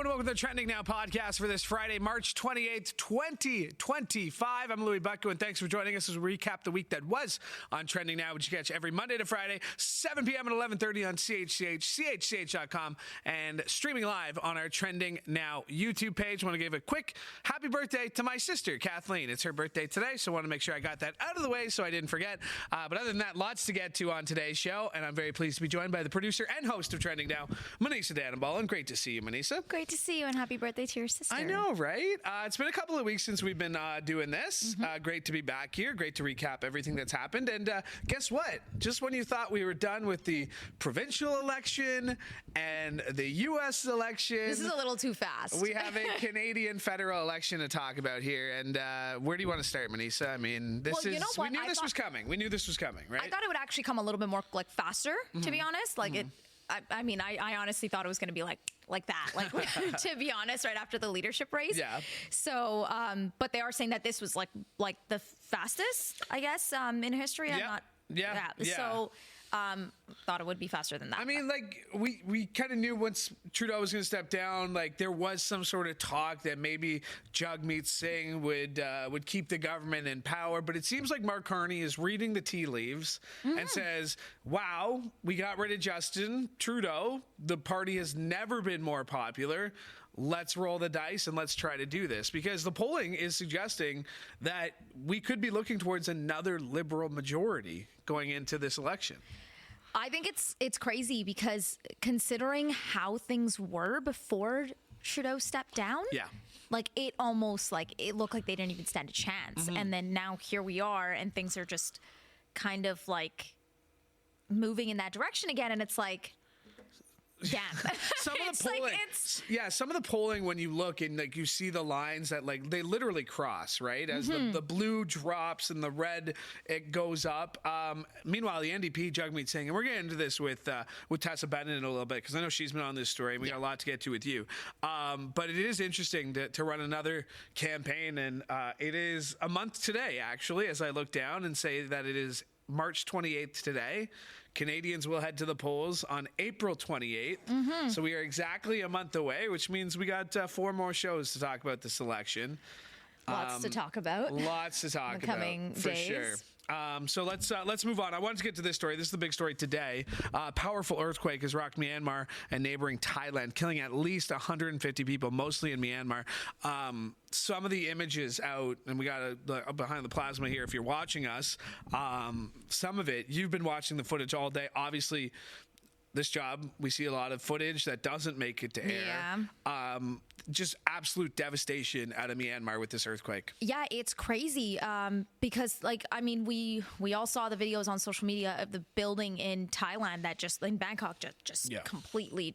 and welcome to the Trending Now podcast for this Friday, March 28th, 2025. I'm Louie Butko, and thanks for joining us as we recap the week that was on Trending Now, which you catch every Monday to Friday, 7 p.m. and 11:30 on CHCH, CHCH.com, and streaming live on our Trending Now YouTube page. I want to give a quick happy birthday to my sister, Kathleen. It's her birthday today, so I want to make sure I got that out of the way so I didn't forget. But other than that, lots to get to on today's show, and I'm very pleased to be joined by the producer and host of Trending Now, Manesa Dhanabalan. Great to see you, Manesa. Great to see you, and happy birthday to your sister. I know, right? It's been a couple of weeks since we've been doing this. Great to be back here. Great to recap everything that's happened. And guess what? Just when you thought we were done with the provincial election and the U.S. election. This is a little too fast. We have a Canadian federal election to talk about here. And where do you want to start, Manesa? I mean, we knew this was coming. We knew this was coming, right? I thought it would actually come a little bit more faster, to be honest. I honestly thought it was going to be like that, to be honest, right after the leadership race. Yeah. So, but they are saying that this was like the fastest, I guess, in history. Yeah. So, thought it would be faster than that. I mean, we kind of knew once Trudeau was going to step down, there was some sort of talk that maybe Jagmeet Singh would keep the government in power. But it seems like Mark Carney is reading the tea leaves and says, wow, we got rid of Justin Trudeau. The party has never been more popular. Let's roll the dice and let's try to do this, because the polling is suggesting that we could be looking towards another Liberal majority going into this election. I think it's crazy because considering how things were before Trudeau stepped down, it almost it looked like they didn't even stand a chance. And then now here we are, and things are just kind of moving in that direction again, and it's damn. Some of the polling, when you look and you see the lines that they literally cross, right? As the blue drops and the red, it goes up. Meanwhile, the NDP, Jagmeet Singh, and we're getting into this with Tessa Bennett in a little bit, because I know she's been on this story and we got a lot to get to with you. But it is interesting to run another campaign, and it is a month today, actually, as I look down and say that it is March 28th today. Canadians will head to the polls on April 28th. So we are exactly a month away, which means we got 4 more shows to talk about this election. Lots to talk about. Lots to talk about. Coming for days. Sure. So let's move on. I wanted to get to this story. This is the big story today. Powerful earthquake has rocked Myanmar and neighboring Thailand, killing at least 150 people, mostly in Myanmar. Some of the images out, and we got behind the plasma here if you're watching us. Some of it, you've been watching the footage all day. Obviously, this job, we see a lot of footage that doesn't make it to air. Just absolute devastation out of Myanmar with this earthquake. Yeah, it's crazy because, we all saw the videos on social media of the building in Thailand that in Bangkok completely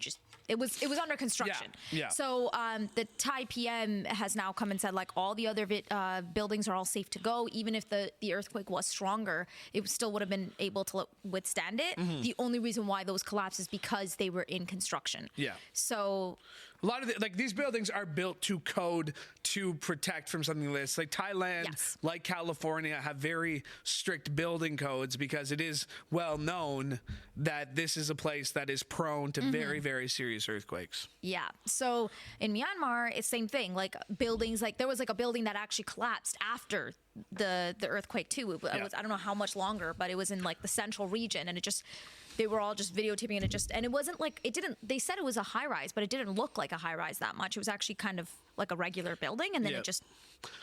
it was under construction. Yeah. So the Thai PM has now come and said all the other buildings are all safe to go. Even if the earthquake was stronger, it still would have been able to withstand it. The only reason why those collapsed is because they were in construction. Yeah. So a lot of these buildings are built to code to protect from something like this. Thailand, like California, have very strict building codes because it is well known that this is a place that is prone to very, very serious earthquakes. Yeah. So in Myanmar, it's same thing. Buildings, there was a building that actually collapsed after the earthquake too. It was, I don't know how much longer, but it was in the central region, and they were all just videotaping it, and it wasn't they said it was a high rise, but it didn't look like a high rise that much. It was actually kind of like a regular building, and then it just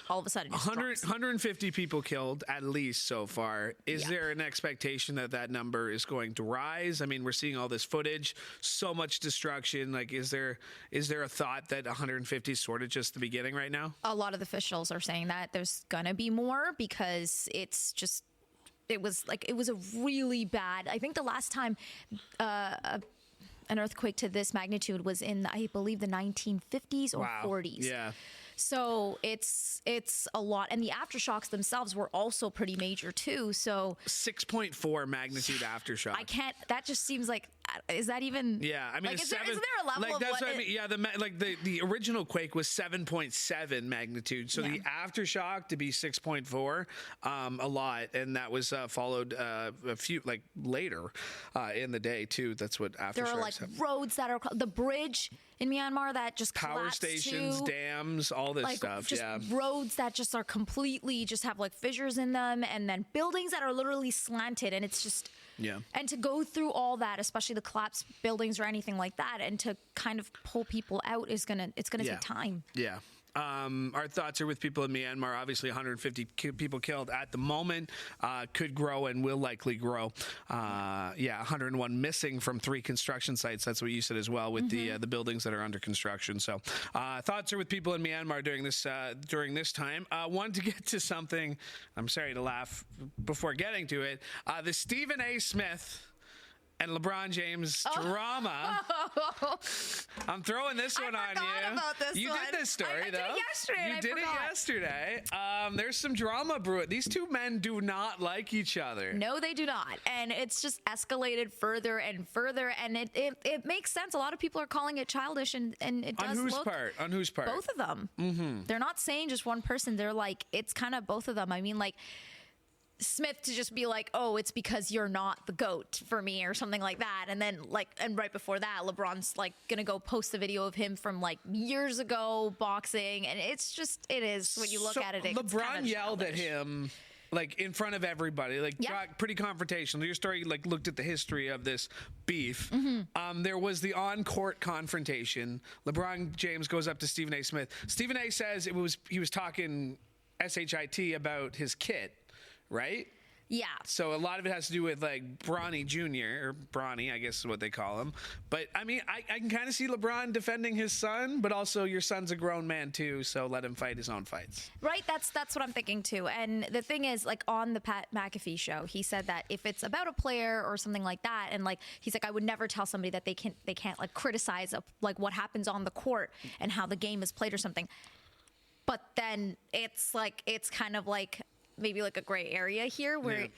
all of a sudden 150 people killed at least so far. Is there an expectation that number is going to rise? I mean, we're seeing all this footage, so much destruction. Is there a thought that 150 is sort of just the beginning right now? A lot of the officials are saying that there's gonna be more because it's just. It was a really bad. I think the last time an earthquake to this magnitude was in, I believe, the 1950s or 40s. Yeah. So it's a lot, and the aftershocks themselves were also pretty major too. So 6.4 magnitude aftershock. That just seems like is that even? Yeah, I mean, like, is there a level like, of that's what? I mean. Yeah, the original quake was 7.7 magnitude, so the aftershock to be 6.4, a lot, and that was followed a few later in the day too. That's what aftershocks. There are like roads that are the bridge in Myanmar that just power stations, dams, all this stuff. Just roads that just are completely just have like fissures in them, and then buildings that are literally slanted, and it's just. Yeah. And to go through all that, especially the collapsed buildings or anything like that, and to kind of pull people out it's gonna take time. Yeah. Our thoughts are with people in Myanmar. Obviously, 150 people killed at the moment. Could grow and will likely grow. 101 missing from 3 construction sites. That's what you said as well, with the buildings that are under construction. So, thoughts are with people in Myanmar during this time. Wanted to get to something. I'm sorry to laugh before getting to it. The Stephen A. Smith and LeBron James drama. I'm throwing this one on you. About this you one. Did this story, I though. did it yesterday. You did it yesterday. There's some drama brewing. These two men do not like each other. No, they do not. And it's just escalated further and further. And it makes sense. A lot of people are calling it childish, and it does look. On whose part? Both of them. Mm-hmm. They're not saying just one person. They're like, it's kind of both of them. I mean, like, Smith to just be like, oh, it's because you're not the GOAT for me or something like that. And then and right before that, LeBron's like going to go post a video of him from like years ago boxing. And it is, when you look at it, it's LeBron kind of yelled at him like in front of everybody, pretty confrontational. Your story looked at the history of this beef. Mm-hmm. There was the on-court confrontation. LeBron James goes up to Stephen A. Smith. Stephen A. says he was talking SHIT about his kid. Right? Yeah. So a lot of it has to do with like Bronny Jr. or Bronny, I guess is what they call him. But I mean, I can kind of see LeBron defending his son, but also your son's a grown man too, so let him fight his own fights. Right. That's what I'm thinking too. And the thing is, like on the Pat McAfee show, he said that if it's about a player or something like that, and like he's like, I would never tell somebody that they can't like criticize like what happens on the court and how the game is played or something. But then it's kind of like maybe like a gray area here where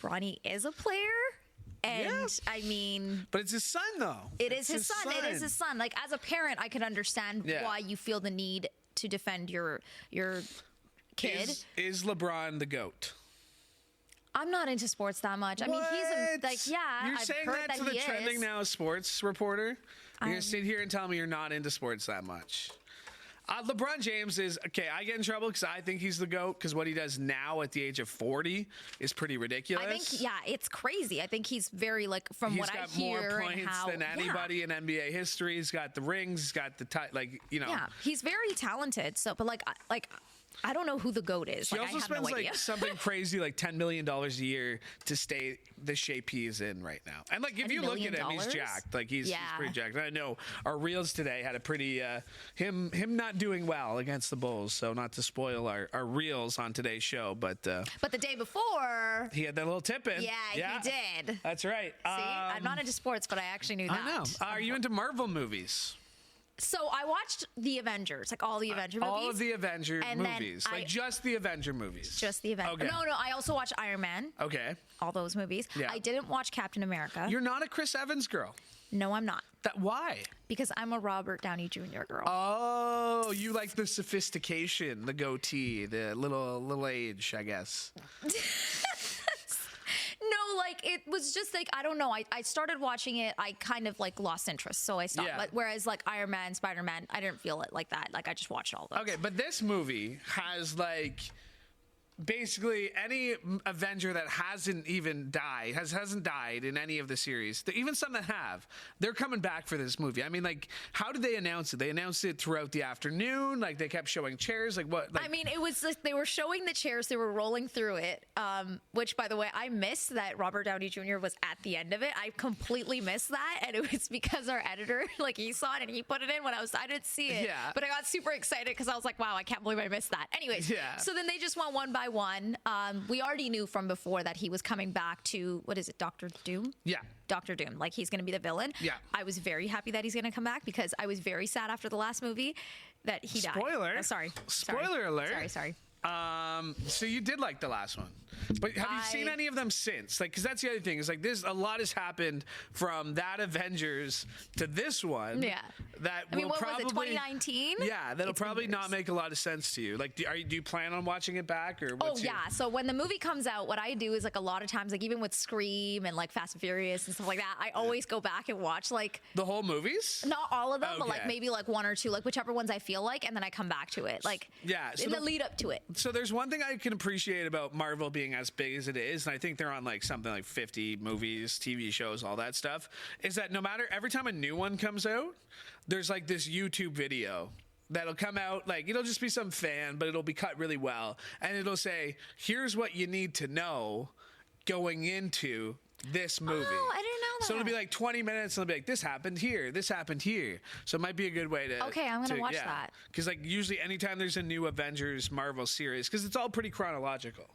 Bronny is a player. And I mean, but it's his son though. It's his son. It is his son. Like as a parent, I can understand why you feel the need to defend your kid. Is LeBron the GOAT? I'm not into sports that much. I mean, he's You're I've saying heard that to the Trending Now sports reporter? You're going to sit here and tell me you're not into sports that much? LeBron James is, okay, I get in trouble because I think he's the GOAT because what he does now at the age of 40 is pretty ridiculous. I think, it's crazy. I think he's very, like, from what I hear. He's got more points than anybody in NBA history. He's got the rings. He's got the, Yeah, he's very talented. So, but, like I don't know who the GOAT is. He also spends something crazy like $10 million a year to stay the shape he is in right now. And like if you look at him, he's jacked. Like he's pretty jacked. And I know our reels today had a pretty him not doing well against the Bulls. So not to spoil our reels on today's show, but the day before he had that little tip in. Yeah, he did. That's right. See, I'm not into sports, but I actually knew that. I know. Are you into Marvel movies? So I watched the Avengers, like all the Avenger movies. All of the Avenger movies. Like just the Avenger movies. Just the Avenger. Okay. No, I also watched Iron Man. Okay. All those movies. Yeah. I didn't watch Captain America. You're not a Chris Evans girl. No, I'm not. Why? Because I'm a Robert Downey Jr. girl. Oh, you like the sophistication, the goatee, the little age, I guess. No, like it was just like, I don't know. I started watching it. I kind of like lost interest. So I stopped. Yeah. Whereas like Iron Man, Spider-Man, I didn't feel it like that. Like I just watched all those. Okay, but this movie has like basically any Avenger that hasn't died in any of the series, even some that have, they're coming back for this movie. I mean, like, how did they announce it? They announced it throughout the afternoon. Like, they kept showing chairs. Like, what? Like, I mean, it was like they were showing the chairs. They were rolling through it. Which, by the way, I missed that Robert Downey Jr. was at the end of it. I completely missed that, and it was because our editor, like, he saw it and he put it in when I didn't see it. Yeah. But I got super excited because I was like, wow, I can't believe I missed that. Anyways, so then they just went one by one. We already knew from before that he was coming back to, what is it, Dr. Doom? Yeah. Dr. Doom. Like, he's going to be the villain. Yeah. I was very happy that he's going to come back because I was very sad after the last movie that he died. Spoiler. Sorry. Spoiler alert. Sorry. So you did like the last one. But have you seen any of them since? Like, because that's the other thing is like this. A lot has happened from that Avengers to this one. Yeah. That I mean, will what probably, was it, 2019? Yeah, that'll probably not make a lot of sense to you. Like, do you plan on watching it back or? Yeah. So when the movie comes out, what I do is like a lot of times, like even with Scream and like Fast and Furious and stuff like that, I always go back and watch like the whole movies. Not all of them, but like maybe like one or two, like whichever ones I feel like, and then I come back to it, like in the lead up to it. So there's one thing I can appreciate about Marvel being as big as it is, and I think they're on like something like 50 movies, TV shows, all that stuff, is that no matter every time a new one comes out, there's like this YouTube video that'll come out, like it'll just be some fan, but it'll be cut really well, and it'll say, here's what you need to know going into this movie. Oh, I didn't know that. So it'll be like 20 minutes, and it'll be like, this happened here, this happened here. So it might be a good way to... Okay, I'm going to watch that. Because like usually anytime there's a new Avengers Marvel series, because it's all pretty chronological.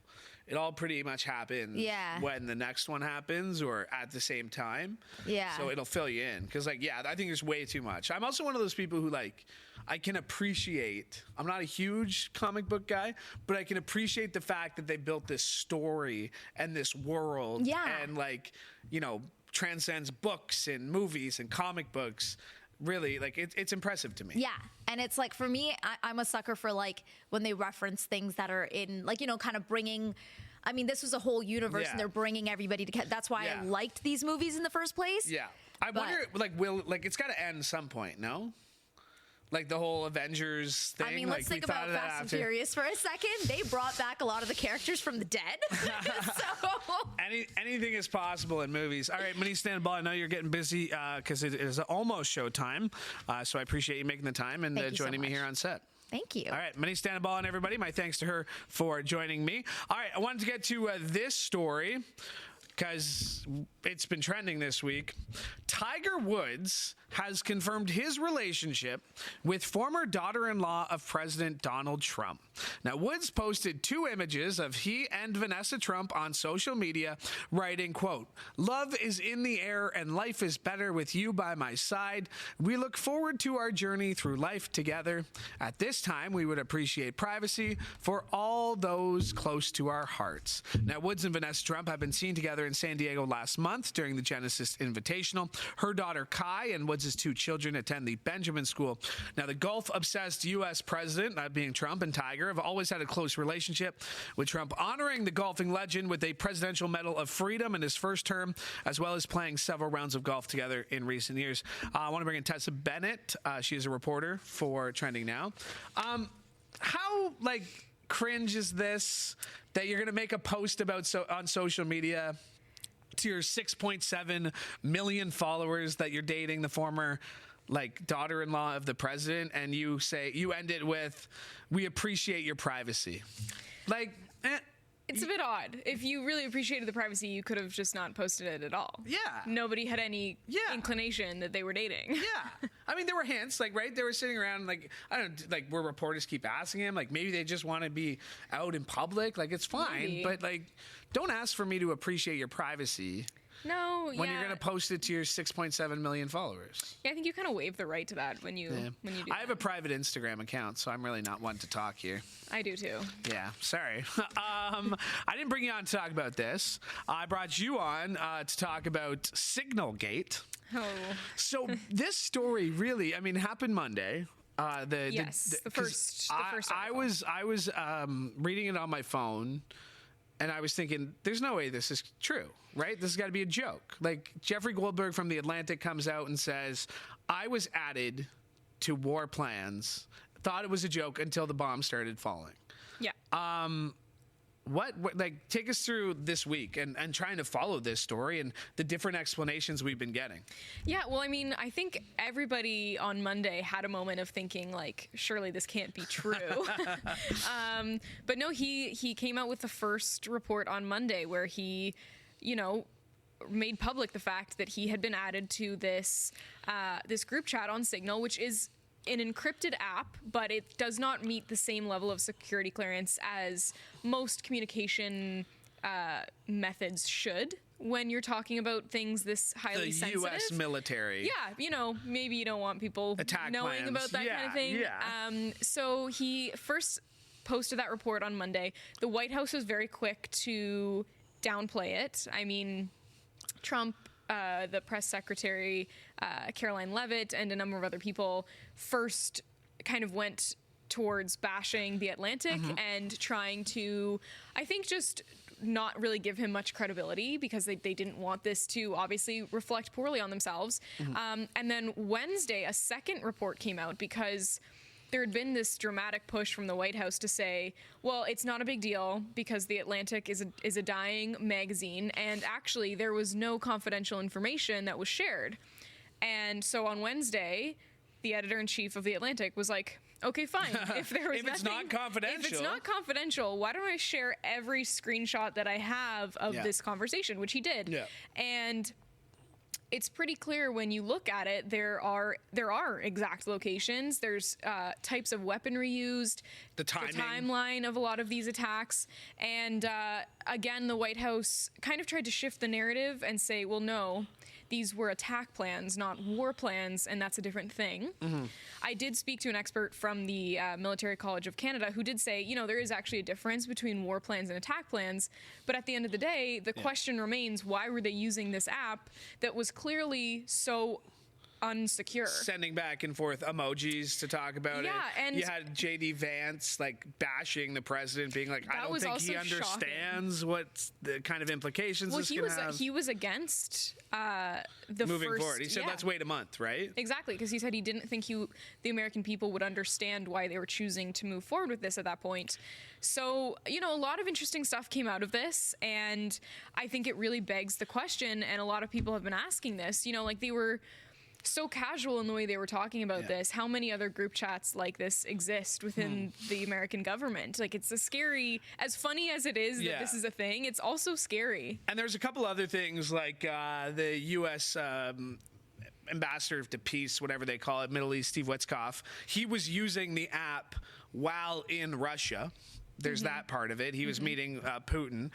It all pretty much happens when the next one happens or at the same time. Yeah. So it'll fill you in. Because like, I think there's way too much. I'm also one of those people who like, I can appreciate, I'm not a huge comic book guy, but I can appreciate the fact that they built this story and this world. Yeah. And like, you know, transcends books and movies and comic books. Really, like it's impressive to me. Yeah, and it's like for me, I'm a sucker for like when they reference things that are in like, you know, kind of bringing. I mean, this was a whole universe, and they're bringing everybody together. That's why I liked these movies in the first place. Yeah, I wonder, like, it's got to end some point, no? Like the whole Avengers thing. I mean, let's think about Fast and Furious for a second. They brought back a lot of the characters from the dead. So anything is possible in movies. All right, Manesa Dhanabalan, I know you're getting busy because it is almost showtime. So I appreciate you making the time and joining me here on set. Thank you. All right, Manesa Dhanabalan, everybody. My thanks to her for joining me. All right, I wanted to get to this story because it's been trending this week. Tiger Woods has confirmed his relationship with former daughter-in-law of President Donald Trump. Now, Woods posted 2 images of he and Vanessa Trump on social media, writing, quote, "Love is in the air and life is better with you by my side. We look forward to our journey through life together. At this time, we would appreciate privacy for all those close to our hearts." Now, Woods and Vanessa Trump have been seen together in San Diego last month during the Genesis Invitational. Her daughter Kai and Woods' 2 children attend the Benjamin School. Now, the golf-obsessed U.S. president, that being Trump, and Tiger have always had a close relationship, with Trump honoring the golfing legend with a Presidential Medal of Freedom in his first term, as well as playing several rounds of golf together in recent years. I want to bring in Tessa Bennett. She is a reporter for Trending Now. How, like, cringe is this that you're going to make a post about on social media to your 6.7 million followers that you're dating the former like daughter-in-law of the president, and you end it with, "We appreciate your privacy"? Like, it's a bit odd. If you really appreciated the privacy, you could have just not posted it at all. Yeah. Nobody had any inclination that they were dating. Yeah. I mean, there were hints, like, right? They were sitting around, like, I don't know, like, where reporters keep asking him, like, maybe they just want to be out in public. Like, it's fine, but, like, don't ask for me to appreciate your privacy. No, when you're going to post it to your 6.7 million followers. Yeah, I think you kind of waive the right to that when you do I have a private Instagram account, so I'm really not one to talk here. I do too. Yeah, sorry. I didn't bring you on to talk about this. I brought you on to talk about Signalgate. Oh. So this story really, I mean, happened Monday. The first I was reading it on my phone, and I was thinking, there's no way this is true, right? This has got to be a joke. Like, Jeffrey Goldberg from The Atlantic comes out and says, "I was added to war plans, thought it was a joke until the bomb started falling." Yeah. What like, take us through this week and trying to follow this story and the different explanations we've been getting. Yeah, well, I mean, I think everybody on Monday had a moment of thinking, like, surely this can't be true. But no, he came out with the first report on Monday where he, you know, made public the fact that he had been added to this this group chat on Signal, which is an encrypted app, but it does not meet the same level of security clearance as most communication methods should when you're talking about things this highly sensitive. The U.S. military. Yeah, you know, maybe you don't want people attack knowing plans. about that kind of thing. Yeah. So he first posted that report on Monday. The White House was very quick to downplay it. I mean, Trump, the press secretary, Caroline Leavitt, and a number of other people first kind of went towards bashing the Atlantic and trying to, I think, just not really give him much credibility because they didn't want this to obviously reflect poorly on themselves. And then Wednesday, a second report came out because there had been this dramatic push from the White House to say, well, it's not a big deal because the Atlantic is a dying magazine, and actually there was no confidential information that was shared. And so on Wednesday, the editor-in-chief of the Atlantic was like, okay, fine. If there was if it's not confidential, why don't I share every screenshot that I have of this conversation, which he did. Yeah. And it's pretty clear when you look at it, there are exact locations. There's types of weaponry used, the timeline of a lot of these attacks. And again, the White House kind of tried to shift the narrative and say, well, no, these were attack plans, not war plans, and that's a different thing. I did speak to an expert from the Military College of Canada who did say, there is actually a difference between war plans and attack plans, but at the end of the day, the question remains, why were they using this app that was clearly so unsecure? Sending back and forth emojis to talk about it. And you had JD Vance bashing the president, being like, I don't think he understands what the kind of implications this can have. He was against moving forward. He said, let's wait a month, right? Exactly, because he said he didn't think the American people would understand why they were choosing to move forward with this at that point. So, a lot of interesting stuff came out of this, and I think it really begs the question, and a lot of people have been asking this, they were so casual in the way they were talking about this. How many other group chats like this exist within the American government? It's a scary, as funny as it is that this is a thing, it's also scary. And there's a couple other things like the U.S. ambassador to peace, whatever they call it, Middle East, Steve Witkoff. He was using the app while in Russia. There's that part of it. He was meeting Putin.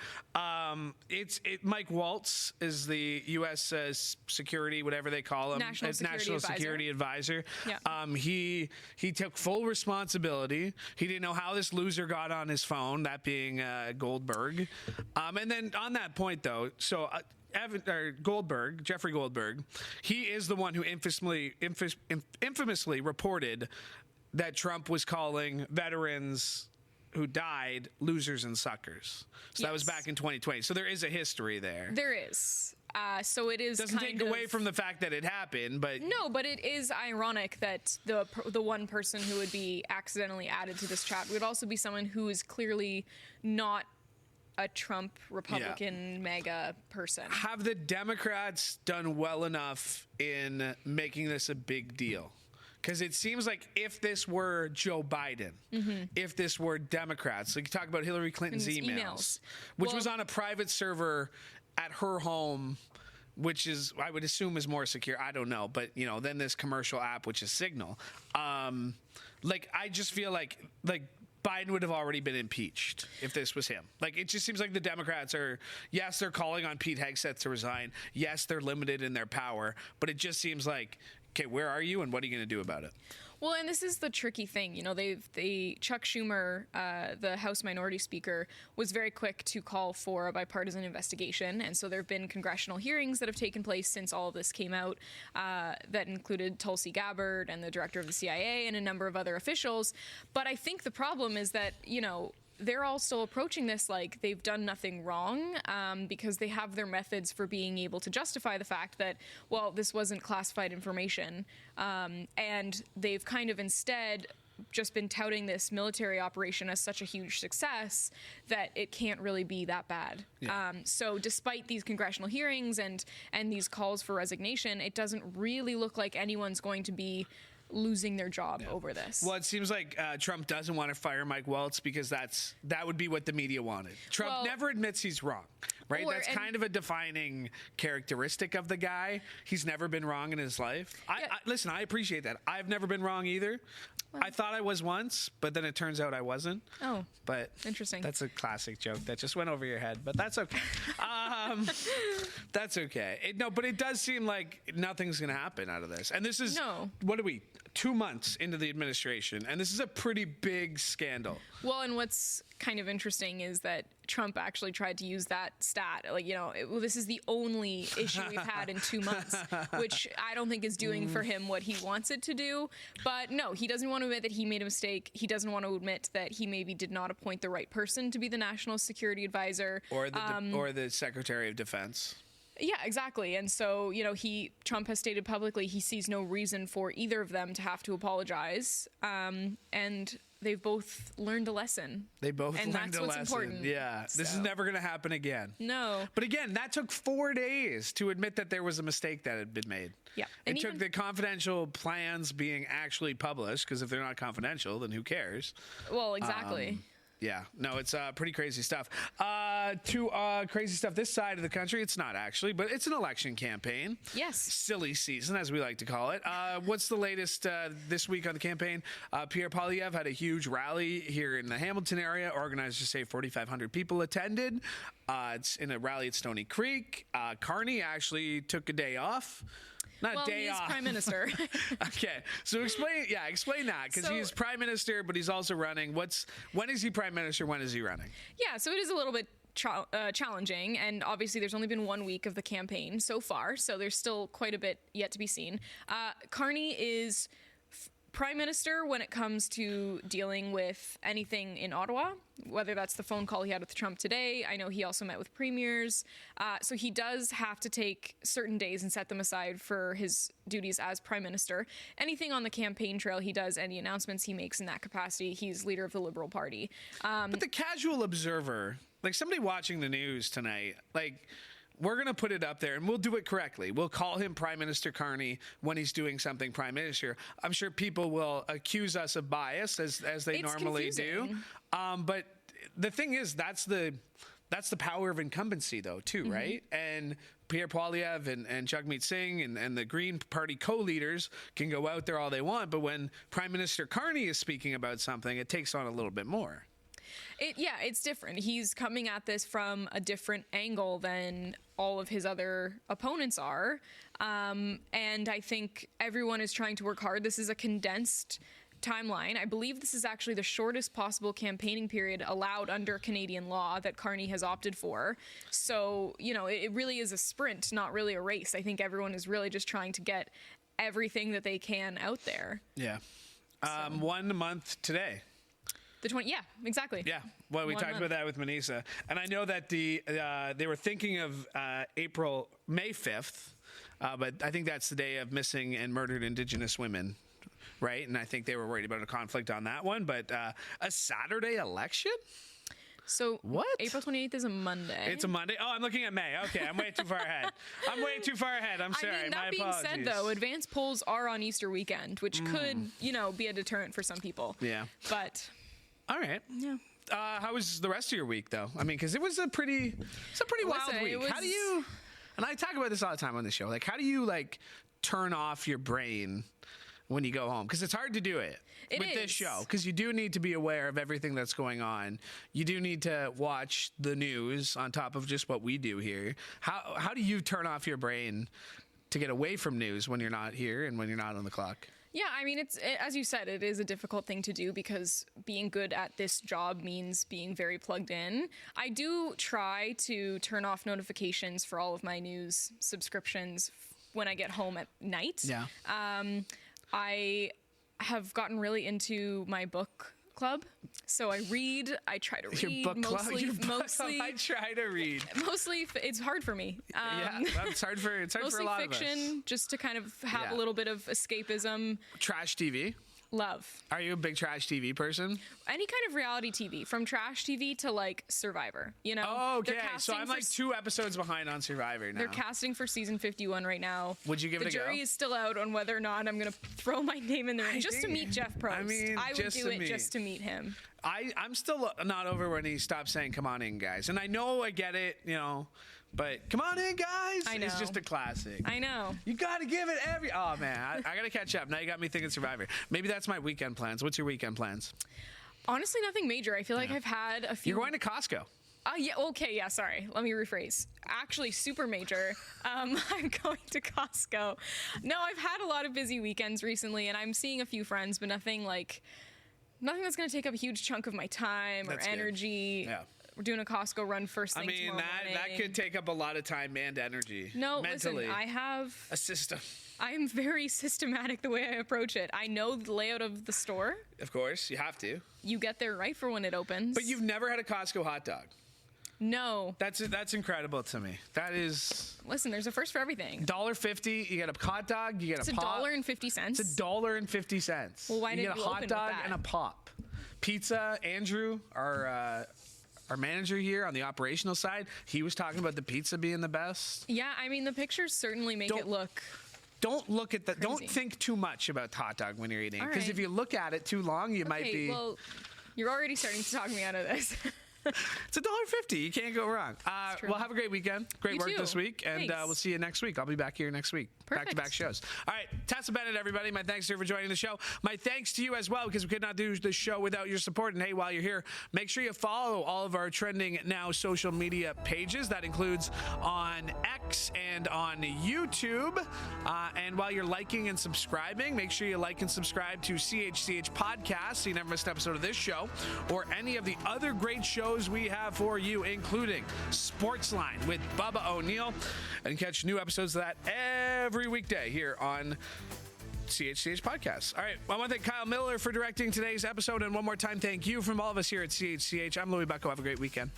Mike Waltz is the U.S. security, whatever they call him, National Security Advisor. Yeah. He took full responsibility. He didn't know how this loser got on his phone, that being Goldberg. And then on that point, though, so. Jeffrey Goldberg, he is the one who infamously reported that Trump was calling veterans who died losers and suckers. So that was back in 2020. So there is a history there. There is. So it is doesn't take away from the fact that it happened, but no, but it is ironic that the one person who would be accidentally added to this chat would also be someone who is clearly not a Trump Republican MAGA person. Have the Democrats done well enough in making this a big deal? Because it seems like if this were Joe Biden, if this were Democrats, like you talk about Hillary Clinton's emails, which was on a private server at her home, which is, I would assume, is more secure. I don't know. But, then this commercial app, which is Signal. I just feel like Biden would have already been impeached if this was him. It just seems like the Democrats are, yes, they're calling on Pete Hegseth to resign. Yes, they're limited in their power. But it just seems like, okay, where are you and what are you going to do about it? Well, and this is the tricky thing. Chuck Schumer, the House Minority Speaker, was very quick to call for a bipartisan investigation. And so there have been congressional hearings that have taken place since all of this came out that included Tulsi Gabbard and the director of the CIA and a number of other officials. But I think the problem is that, they're all still approaching this like they've done nothing wrong because they have their methods for being able to justify the fact that, well, this wasn't classified information. And they've kind of instead just been touting this military operation as such a huge success that it can't really be that bad. Yeah. So despite these congressional hearings and these calls for resignation, it doesn't really look like anyone's going to be losing their job over this. Well, it seems like Trump doesn't want to fire Mike Waltz because that would be what the media wanted. Trump never admits he's wrong, right? That's kind of a defining characteristic of the guy. He's never been wrong in his life. Listen, I appreciate that. I've never been wrong either. I thought I was once, but then it turns out I wasn't. Oh, but interesting. That's a classic joke that just went over your head, but that's okay. That's okay. But it does seem like nothing's going to happen out of this. And this is, what are we, 2 months into the administration, and this is a pretty big scandal. Well, and what's kind of interesting is that Trump actually tried to use that stat. Like, this is the only issue we've had in 2 months, which I don't think is doing for him what he wants it to do. But no, he doesn't want to admit that he made a mistake. He doesn't want to admit that he maybe did not appoint the right person to be the national security advisor. Or the Secretary of Defense. Yeah, exactly. And so, Trump has stated publicly he sees no reason for either of them to have to apologize. And they've both learned a lesson. They both learned a lesson. And that's what's important. Yeah. So. This is never going to happen again. No. But again, that took 4 days to admit that there was a mistake that had been made. Yeah. It took the confidential plans being actually published, because if they're not confidential, then who cares? Well, exactly. Yeah, no, it's pretty crazy stuff. Crazy stuff this side of the country. It's not actually, but it's an election campaign. Yes. Silly season, as we like to call it. What's the latest this week on the campaign? Pierre Poilievre had a huge rally here in the Hamilton area. Organizers say 4,500 people attended. It's in a rally at Stony Creek. Carney actually took a day off. He's prime minister. Okay, so explain that, because he's prime minister, but he's also running. When is he prime minister? When is he running? Yeah, so it is a little bit challenging, and obviously there's only been 1 week of the campaign so far, so there's still quite a bit yet to be seen. Carney is prime minister when it comes to dealing with anything in Ottawa, whether that's the phone call he had with Trump today. I know he also met with premiers. So he does have to take certain days and set them aside for his duties as prime minister. Anything on the campaign trail he does, any announcements he makes in that capacity, he's leader of the Liberal Party. But the casual observer, like somebody watching the news tonight, we're going to put it up there, and we'll do it correctly. We'll call him Prime Minister Carney when he's doing something prime minister. I'm sure people will accuse us of bias, as they normally do. But the thing is, that's the power of incumbency, though, too, right? And Pierre Poilievre and Jagmeet Singh and the Green Party co-leaders can go out there all they want, but when Prime Minister Carney is speaking about something, it takes on a little bit more. It's different. He's coming at this from a different angle than all of his other opponents are. And I think everyone is trying to work hard. This is a condensed timeline. I believe this is actually the shortest possible campaigning period allowed under Canadian law that Carney has opted for. So, it really is a sprint, not really a race. I think everyone is really just trying to get everything that they can out there. Yeah. 1 month today. The 20, yeah, exactly. Yeah, well, we talked about that with Manesa, and I know that they were thinking of May 5th, but I think that's the day of missing and murdered Indigenous women, right? And I think they were worried about a conflict on that one, but a Saturday election? So what? April 28th is a Monday. It's a Monday? Oh, I'm looking at May. Okay, I'm way too far ahead. I'm sorry. That being said, though, advance polls are on Easter weekend, which could, be a deterrent for some people. Yeah. But... All right. Yeah. How was the rest of your week, though? I mean, because it was a pretty wild week. How do you? And I talk about this all the time on the show. How do you turn off your brain when you go home? Because it's hard to do it with this show. Because you do need to be aware of everything that's going on. You do need to watch the news on top of just what we do here. How do you turn off your brain to get away from news when you're not here and when you're not on the clock? Yeah, I mean, as you said, it is a difficult thing to do because being good at this job means being very plugged in. I do try to turn off notifications for all of my news subscriptions when I get home at night. Yeah. I have gotten really into my book club. So I try to read. Your book club? Mostly I try to read. Mostly, it's hard for me. It's hard for a lot fiction, of us. Just to kind of have a little bit of escapism. Trash TV. Love. Are you a big trash TV person? Any kind of reality TV, from trash TV to like Survivor, you know? Oh, okay. So I'm like 2 episodes behind on Survivor now. They're casting for season 51 right now. Would you give it a go? The jury is still out on whether or not I'm going to throw my name in the ring just to meet Jeff Probst. I mean, I would do it just to meet him. I'm still not over when he stopped saying, come on in, guys. And I know I get it, you know, but come on in, guys. I know. It's just a classic. I know. You got to give it oh, man. I got to catch up. Now you got me thinking Survivor. Maybe that's my weekend plans. What's your weekend plans? Honestly, nothing major. I feel like I've had a few. You're going to Costco. Yeah, okay, yeah, sorry. Let me rephrase. Actually, super major. I'm going to Costco. No, I've had a lot of busy weekends recently, and I'm seeing a few friends, but nothing that's going to take up a huge chunk of my time or energy. Yeah. We're doing a Costco run first thing tomorrow morning. That could take up a lot of time and energy. No, mentally. listen, I have a system. I'm very systematic the way I approach it. I know the layout of the store. Of course, you have to. You get there right for when it opens. But you've never had a Costco hot dog. No. That's incredible to me. That is. Listen, there's a first for everything. $1.50. You get a hot dog. You get a pop. It's $1.50. It's $1.50. Well, why didn't you get a hot dog and a pop? Pizza. Andrew, our manager here on the operational side, he was talking about the pizza being the best. Yeah, I mean the pictures certainly make it look. Don't look at that. Crazy. Don't think too much about hot dog when you're eating, because if you look at it too long, you might be. Well, you're already starting to talk me out of this. It's $1.50. You can't go wrong. Well, have a great weekend. Great work this week, and we'll see you next week. I'll be back here next week. Perfect. Back-to-back shows. All right, Tessa Bennett, everybody. My thanks to you for joining the show. My thanks to you as well, because we could not do this show without your support. And hey, while you're here, make sure you follow all of our Trending Now social media pages. That includes on X and on YouTube. And while you're liking and subscribing, make sure you like and subscribe to CHCH Podcast so you never miss an episode of this show or any of the other great shows we have for you, including Sportsline with Bubba O'Neill, and catch new episodes of that every weekday here on CHCH Podcast. All right, I want to thank Kyle Miller for directing today's episode, and one more time, thank you from all of us here at CHCH. I'm Louie Butko. Have a great weekend.